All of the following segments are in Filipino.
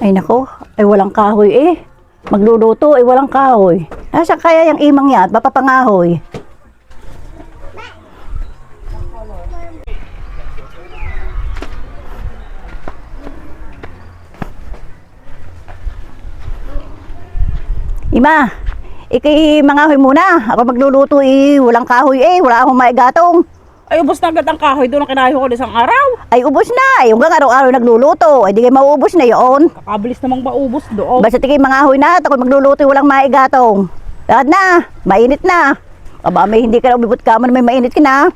Ay nako, ay walang kahoy eh. Magluluto ay walang kahoy. Nasaan kaya yung imang yan at mapapangahoy? Ima, mangahoy muna. Ako magluluto eh, walang kahoy eh. Wala akong maigatong. Ay, ubos na agad ang kahoy doon ang kinahoy ko isang araw. Ay ubos na, yung hanggang araw-araw nagluluto. Ay di kayo mauubos na yun. Kakabilis namang maubos doon. Basta tigay mangahoy na at ako magluluto walang maigatong. Lahat na, mainit na. Aba, may hindi ka na ubibot ka man, may mainit ka na.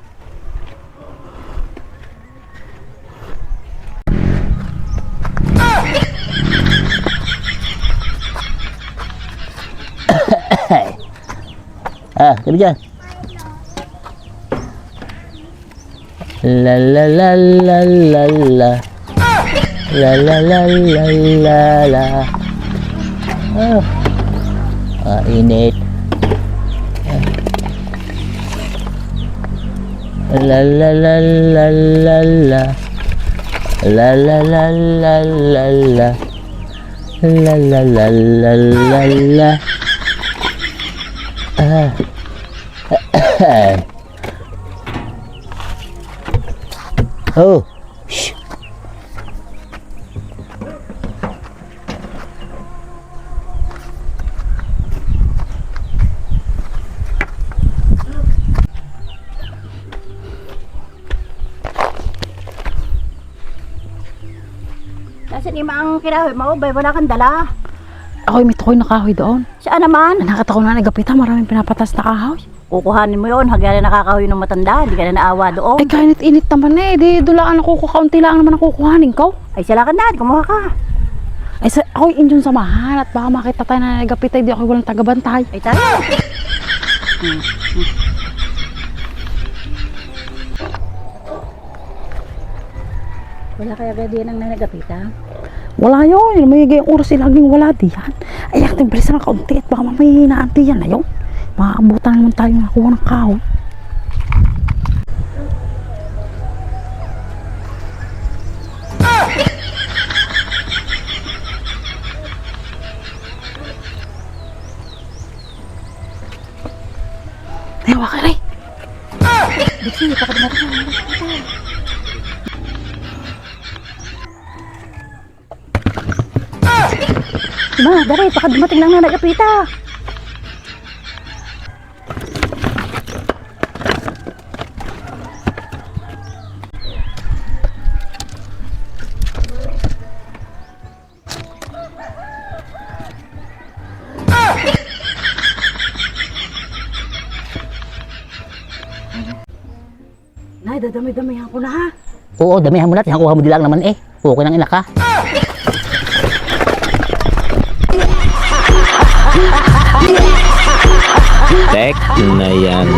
Kali dyan. La la la la la la. La la la la la la. Init. La la la la la la. La la la la la la. La la la la la la. Oh. Shh. Nasaan ima ang kinahoy mo? Bay, wala kang dala. Ako'y may tukoy na kahoy doon. Saan naman? Nakita ko na nagapita, maraming pinapatas na kahoy. Kukuhanin mo yun, hanggang na nakakahoy ng matanda, hindi ka na naawa doon. Ay, kainit-init naman eh. Di, dulaan ako, kaunti lang naman ang kukuhanin ko. Ay, sila ka na, kumuha ka. Ay, ako'y inyong samahan at baka makita tayo na nagapita, di ako'y walang tagabantay. Ay, tayo. Wala kaya gadi nang nanagapita? Wala yun, may gayong oras laging wala diyan. Ay, akting bilis na kaunti at baka may naanti yan na yun. Makaabutan naman tayo nakuha ng kahoy. Ay, waka rin. Diksi, pakadamari ka. Ma, dari, pakadating lang na nagapita. Nay, dadami-damihan ko na ha. Oo, damihan mo na. Kuha mo dilang naman eh. Okay nang ina ka. Tek na yan.